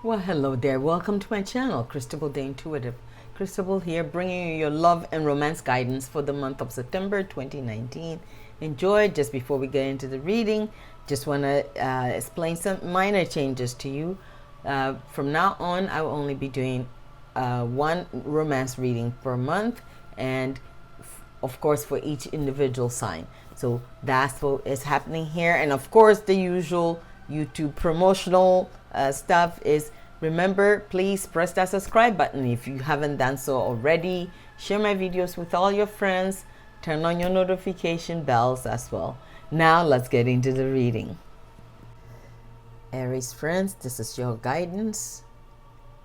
Well, hello there. Welcome to my channel, Christabel the Intuitive. Christabel here, bringing you your love and romance guidance for the month of September 2019. Enjoy. Just before we get into the reading, just want to explain some minor changes to you. From now on, I will only be doing one romance reading per month, and of course for each individual sign. So that's what is happening here. And of course, the usual YouTube promotional stuff is, remember, please press that subscribe button if you haven't done so already. Share my videos with all your friends. Turn on your notification bells as well. Now let's get into the reading. Aries friends, this is your guidance,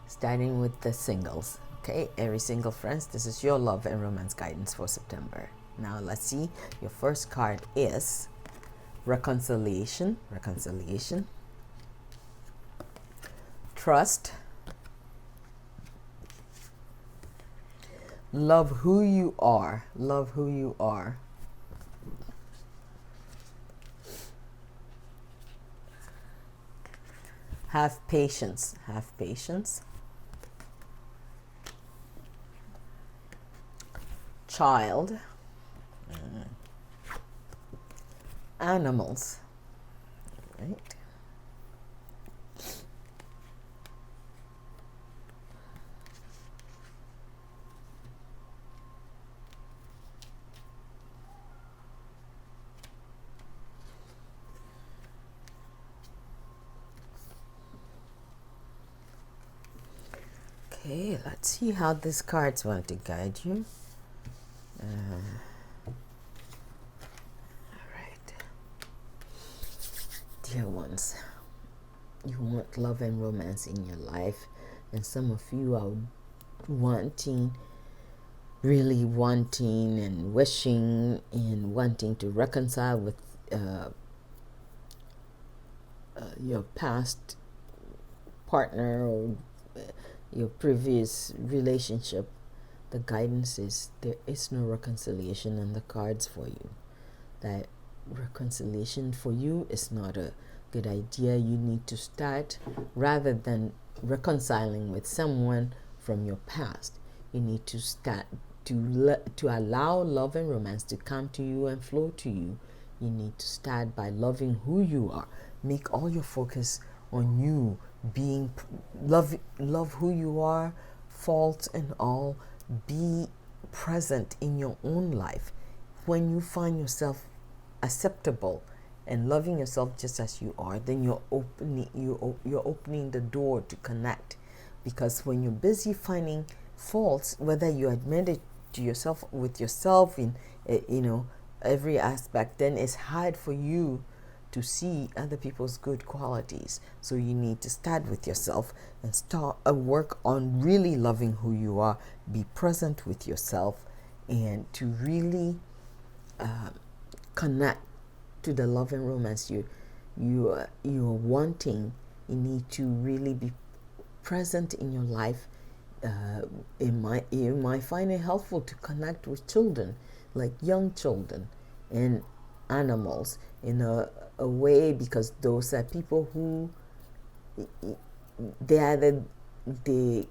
starting with the singles. Okay, Aries single friends, this is your love and romance guidance for September. Now let's see. Your first card is reconciliation, trust, love who you are, have patience, child, animals, right? Okay, let's see how these cards want to guide you. All right. Dear ones, you want love and romance in your life, and some of you are really wanting and wishing and wanting to reconcile with your past partner or your previous relationship. The guidance is there is no reconciliation in the cards for you. That reconciliation for you is not a good idea. You need to start, rather than reconciling with someone from your past, you need to start to allow love and romance to come to you and flow to you. You need to start by loving who you are. Make all your focus on you, being love who you are, faults and all. Be present in your own life. When you find yourself acceptable and loving yourself just as you are, then you're opening the door to connect. Because when you're busy finding faults, whether you admit it to yourself with yourself in every aspect, then it's hard for you to see other people's good qualities. So you need to start with yourself and start a work on really loving who you are. Be present with yourself, and to really connect to the love and romance you're wanting. You need to really be present in your life. You might find it helpful to connect with children, like young children and animals, in a way, because those are people who they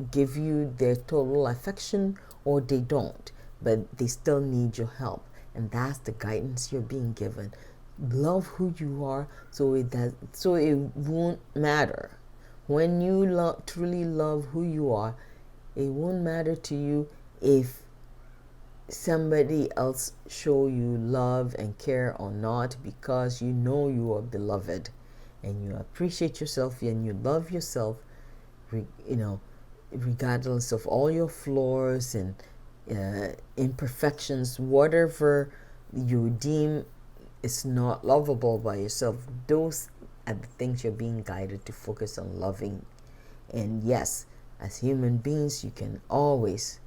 give you their total affection, or they don't, but they still need your help. And that's the guidance you're being given. Love who you are, so it won't matter. When you truly love who you are, it won't matter to you if somebody else show you love and care or not, because you know you are beloved and you appreciate yourself and you love yourself, regardless of all your flaws and imperfections. Whatever you deem is not lovable by yourself, those are the things you're being guided to focus on loving. And yes, as human beings, you can always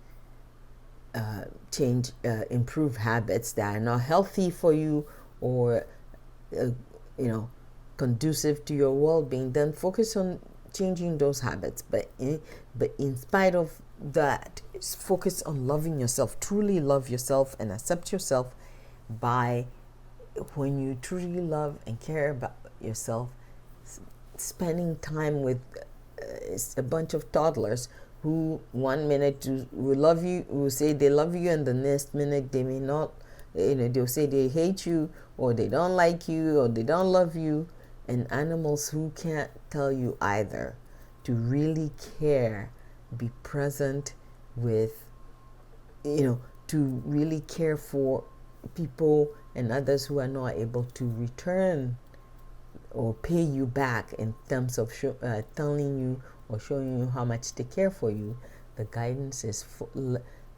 improve habits that are not healthy for you, or conducive to your well-being. Then focus on changing those habits. But in spite of that, focus on loving yourself. Truly love yourself and accept yourself. By when you truly love and care about yourself, spending time with it's a bunch of toddlers who one minute will love you, will say they love you, and the next minute they may not. They'll say they hate you, or they don't like you, or they don't love you. And animals who can't tell you either. To really care, be present with, to really care for people and others who are not able to return or pay you back in terms of telling you or showing you how much they care for you. The guidance is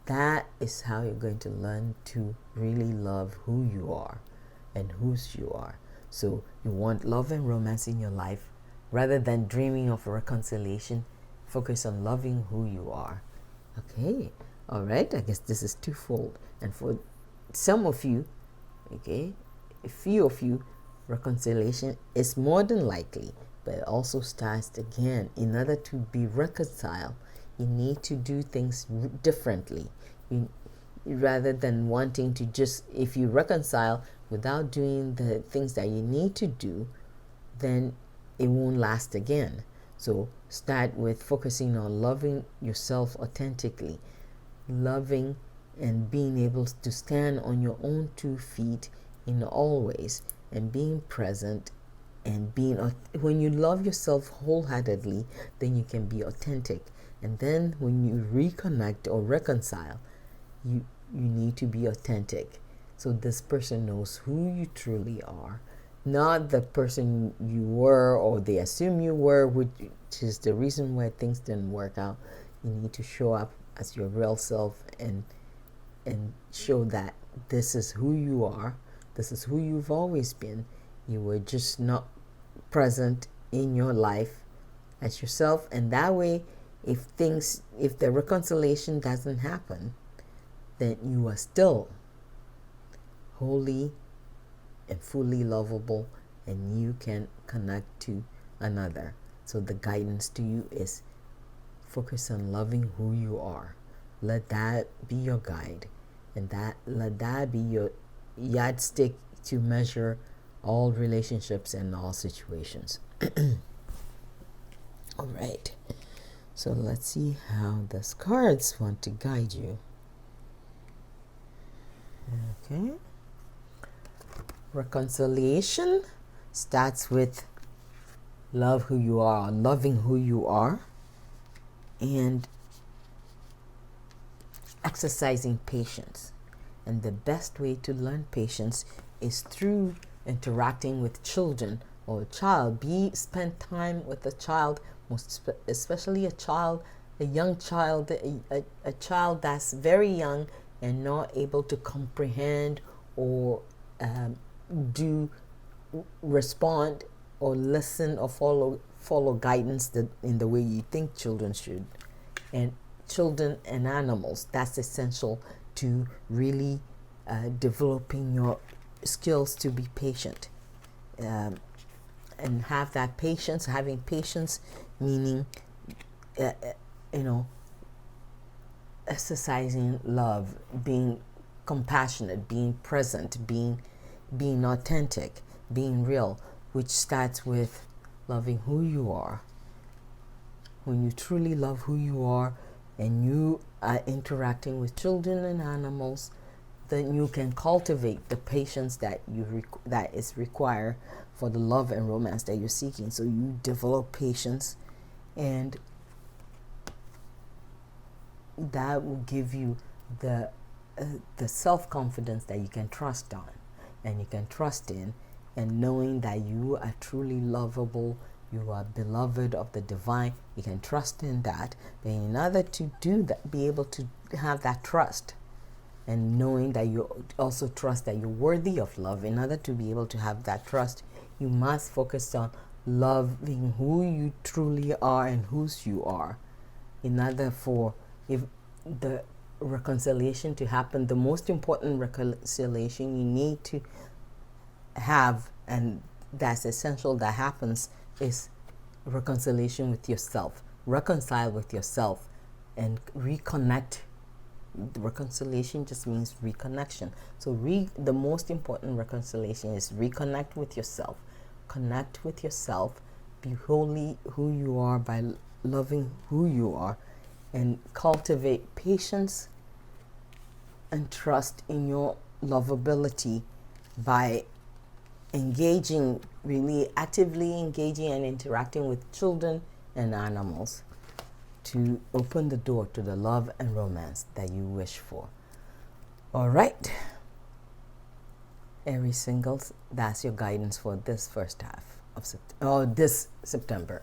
that is how you're going to learn to really love who you are and whose you are. So you want love and romance in your life. Rather than dreaming of reconciliation, focus on loving who you are. Okay, all right, I guess this is twofold. And for some of you, okay, a few of you, reconciliation is more than likely, but it also starts again. In order to be reconciled, you need to do things differently. Rather than wanting to just, if you reconcile without doing the things that you need to do, then it won't last again. So start with focusing on loving yourself authentically, loving and being able to stand on your own 2 feet in all ways, and being present and being, when you love yourself wholeheartedly, then you can be authentic. And then when you reconnect or reconcile, you need to be authentic. So this person knows who you truly are, not the person you were or they assume you were, which is the reason why things didn't work out. You need to show up as your real self and show that this is who you are. This is who you've always been. You were just not present in your life as yourself. And that way, if the reconciliation doesn't happen, then you are still wholly and fully lovable, and you can connect to another. So the guidance to you is focus on loving who you are. Let that be your guide, and let that be your yardstick to measure all relationships and all situations. All right. So let's see how the cards want to guide you. Okay. Reconciliation starts with love who you are, loving who you are, and exercising patience. And the best way to learn patience is through interacting with children or a child. Spend time with a child, especially a young child, a child that's very young and not able to comprehend or respond or listen or follow guidance in the way you think children should. And children and animals, that's essential to really developing your skills to be patient, and have that patience. Having patience meaning exercising love, being compassionate, being present, being authentic, being real, which starts with loving who you are. When you truly love who you are and you are interacting with children and animals, then you can cultivate the patience that is required for the love and romance that you're seeking. So you develop patience, and that will give you the self-confidence that you can trust on and you can trust in, and knowing that you are truly lovable, you are beloved of the divine, you can trust in that. But in order to do that, be able to have that trust, and knowing that you also trust that you're worthy of love, in order to be able to have that trust, you must focus on loving who you truly are and whose you are. In order for if the reconciliation to happen, the most important reconciliation you need to have, and that's essential, that happens, is reconciliation with yourself. Reconcile with yourself and reconnect. Reconciliation just means reconnection. So the most important reconciliation is reconnect with yourself. Connect with yourself. Be wholly who you are by loving who you are, and cultivate patience and trust in your lovability by engaging, really actively engaging and interacting with children and animals to open the door to the love and romance that you wish for. All right, Aries singles, that's your guidance for this first half of this September.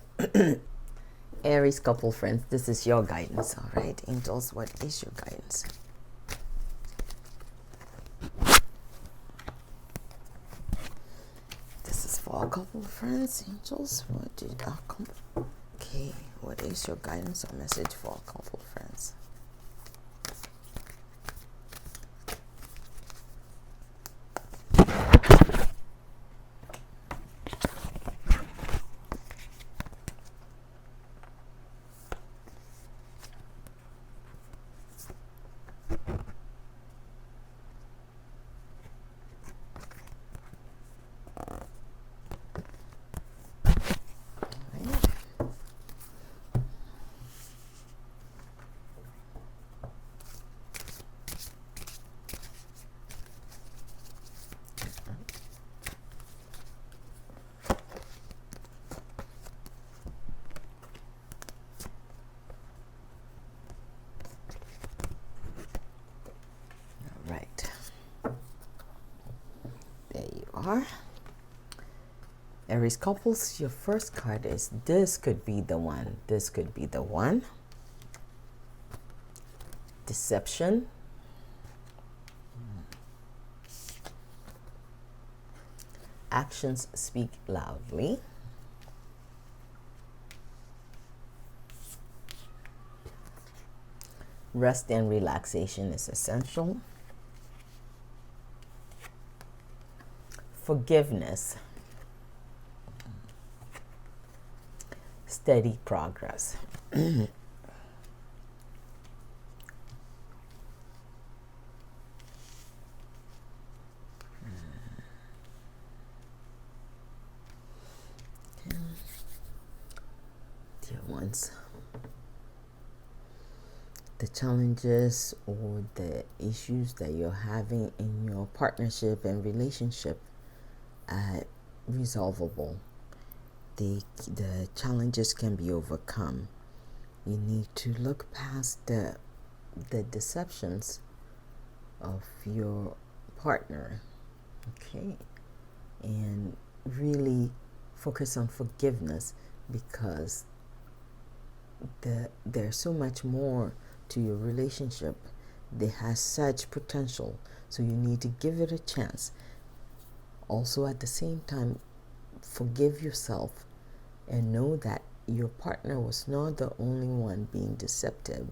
Aries couple friends, this is your guidance. All right, angels, what is your guidance? This is for our couple friends, angels. What did our couple? Okay, what is your guidance or message for our couple friends? Right. There you are. Aries couples, your first card is this could be the one. This could be the one. Deception. Actions speak loudly. Rest and relaxation is essential. Forgiveness. Steady progress. Dear ones, the challenges or the issues that you're having in your partnership and relationship are resolvable. The challenges can be overcome. You need to look past the deceptions of your partner, okay, and really focus on forgiveness, because there's so much more to your relationship. They has such potential, so you need to give it a chance. Also, at the same time, forgive yourself and know that your partner was not the only one being deceptive,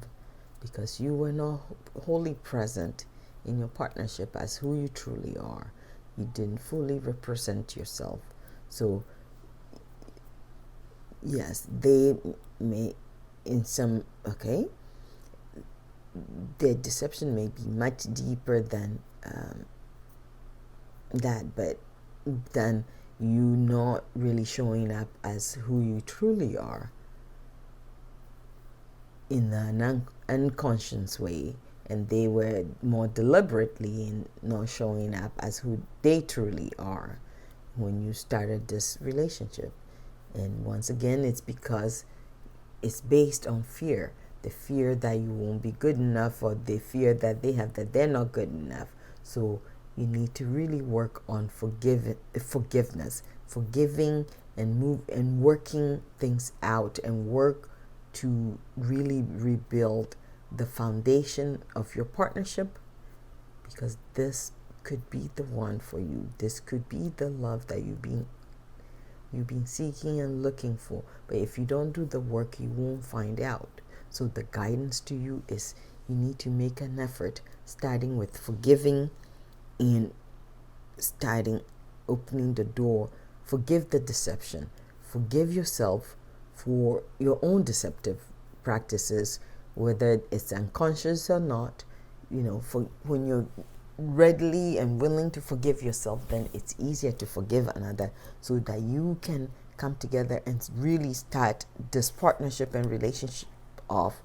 because you were not wholly present in your partnership as who you truly are. You didn't fully represent yourself. So yes, they may in some, okay, the deception may be much deeper than that, but then you not really showing up as who you truly are in an unconscious way, and they were more deliberately in not showing up as who they truly are when you started this relationship. And once again, it's because it's based on fear. The fear that you won't be good enough, or the fear that they have that they're not good enough. So you need to really work on forgiveness, forgiving and working things out, and work to really rebuild the foundation of your partnership, because this could be the one for you. This could be the love that you've been seeking and looking for. But if you don't do the work, you won't find out. So the guidance to you is you need to make an effort, starting with forgiving and starting opening the door. Forgive the deception. Forgive yourself for your own deceptive practices, whether it's unconscious or not. For when you're readily and willing to forgive yourself, then it's easier to forgive another, so that you can come together and really start this partnership and relationship off.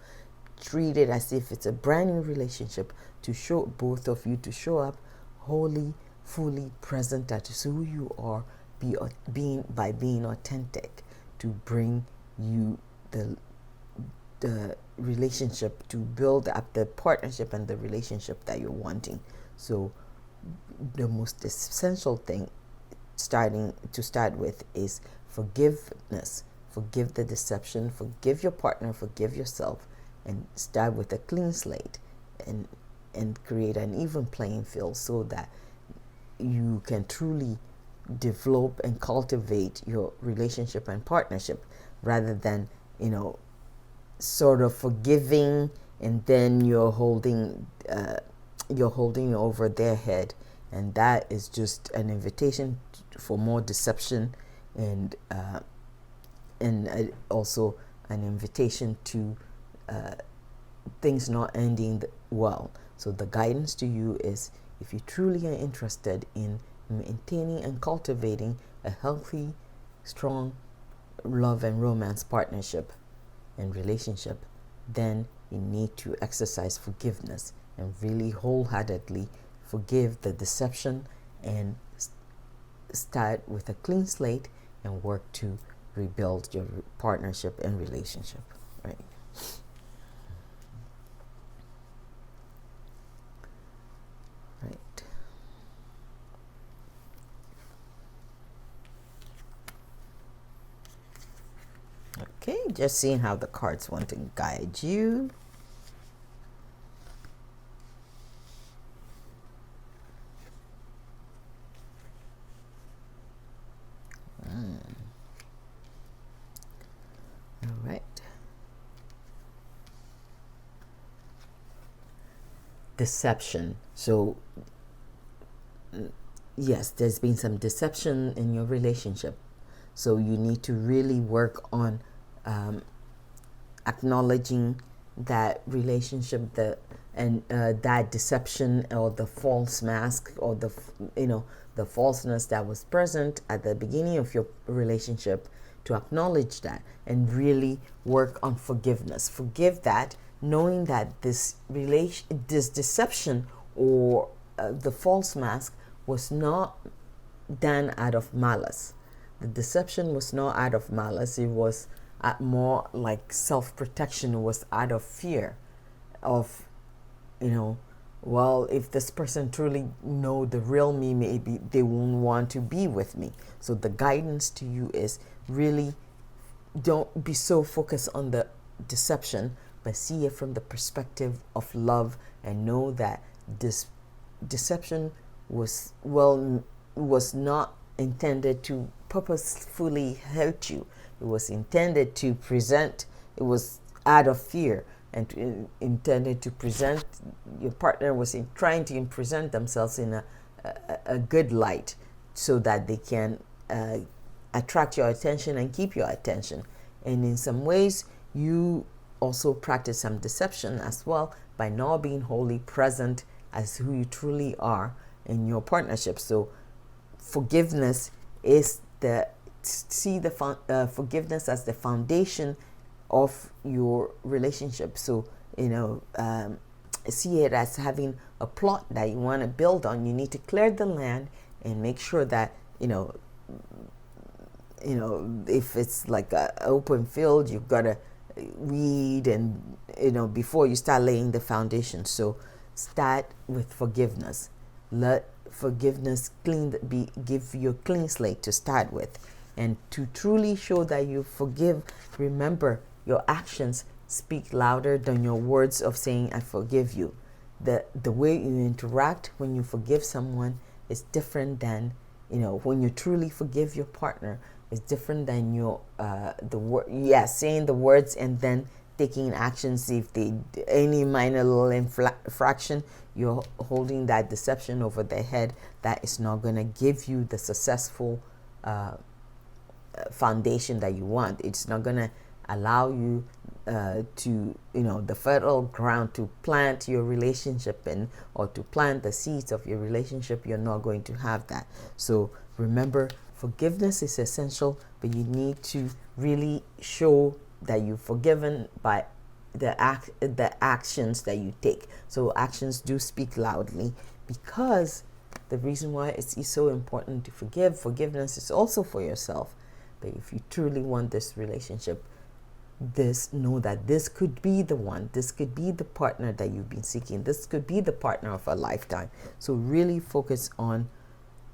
Treat it as if it's a brand new relationship, to show both of you to show up wholly, fully present as who you are, being authentic, to bring you the relationship, to build up the partnership and the relationship that you're wanting. So the most essential thing to start with is forgiveness. Forgive the deception, forgive your partner, forgive yourself, and start with a clean slate, and create an even playing field, so that you can truly develop and cultivate your relationship and partnership, rather than sort of forgiving, and then you're holding over their head, and that is just an invitation for more deception, and also an invitation to things not ending well. So the guidance to you is, if you truly are interested in maintaining and cultivating a healthy, strong love and romance partnership and relationship, then you need to exercise forgiveness and really wholeheartedly forgive the deception, and start with a clean slate and work to rebuild your partnership and relationship. Right. Right. Okay, just seeing how the cards want to guide you. All right. Deception. So, yes, there's been some deception in your relationship. So you need to really work on acknowledging that relationship, that deception, or the false mask, or the falseness that was present at the beginning of your relationship, to acknowledge that and really work on forgiveness. Forgive that, knowing that this deception, or the false mask, was not done out of malice. The deception was not out of malice. It was more like self-protection. It was out of fear of, well, if this person truly know the real me, maybe they won't want to be with me. So the guidance to you is, really don't be so focused on the deception, but see it from the perspective of love, and know that this deception was not intended to purposefully hurt you. It was intended to present, it was out of fear, and intended to present, your partner was trying to present themselves in a good light, so that they can attract your attention and keep your attention. And in some ways, you also practice some deception as well, by not being wholly present as who you truly are in your partnership. So forgiveness is forgiveness as the foundation of your relationship. So see it as having a plot that you want to build on. You need to clear the land and make sure that if it's like an open field, you've got to weed, and before you start laying the foundation. So start with forgiveness. Let forgiveness give you a clean slate to start with. And to truly show that you forgive, remember, your actions speak louder than your words of saying I forgive you. The way you interact when you forgive someone is different than when you truly forgive your partner. Is different than saying the words and then taking actions. If they any minor little infraction, you're holding that deception over their head. That is not going to give you the successful foundation that you want. It's not going to allow you to the fertile ground to plant your relationship in, or to plant the seeds of your relationship. You're not going to have that. So remember, Forgiveness is essential, but you need to really show that you've forgiven by the actions that you take. So actions do speak loudly, because the reason why it's so important to forgiveness is also for yourself. But if you truly want this relationship, know that this could be the one, this could be the partner that you've been seeking, this could be the partner of a lifetime. So really focus on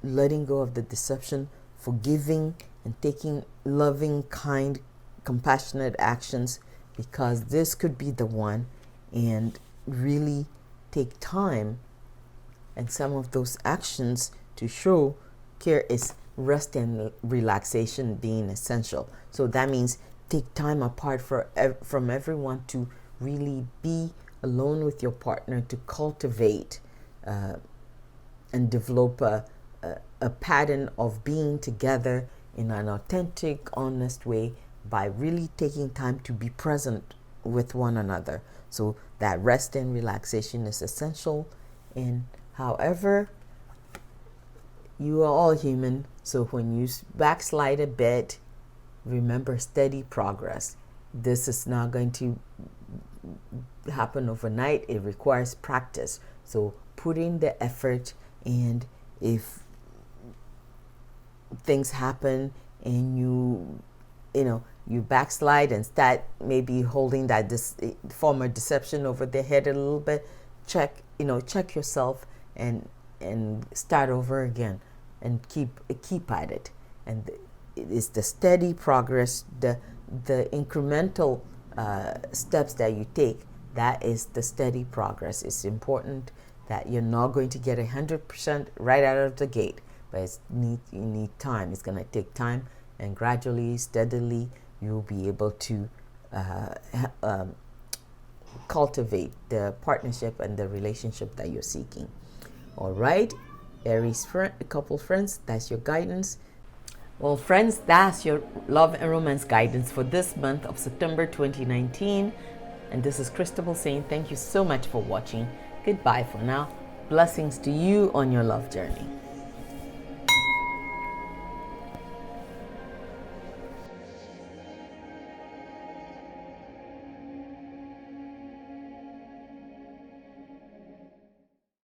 letting go of the deception, forgiving, and taking loving, kind, compassionate actions, because this could be the one. And really take time, and some of those actions to show care is rest and relaxation being essential. So that means take time apart from everyone to really be alone with your partner, to cultivate and develop a pattern of being together in an authentic, honest way, by really taking time to be present with one another. So that rest and relaxation is essential. And however, you are all human, so when you backslide a bit, remember steady progress. This is not going to happen overnight. It requires practice. So put in the effort, and if things happen and you backslide and start maybe holding that former deception over their head a little bit, check yourself and start over again, and keep at it. And it is the steady progress, the incremental steps that you take, that is the steady progress. It's important that you're not going to get 100% right out of the gate, but you need time. It's going to take time, and gradually, steadily, you'll be able to cultivate the partnership and the relationship that you're seeking. All right, Aries couple friends, that's your guidance. Well, friends, that's your love and romance guidance for this month of September 2019. And this is Christabel saying thank you so much for watching. Goodbye for now. Blessings to you on your love journey.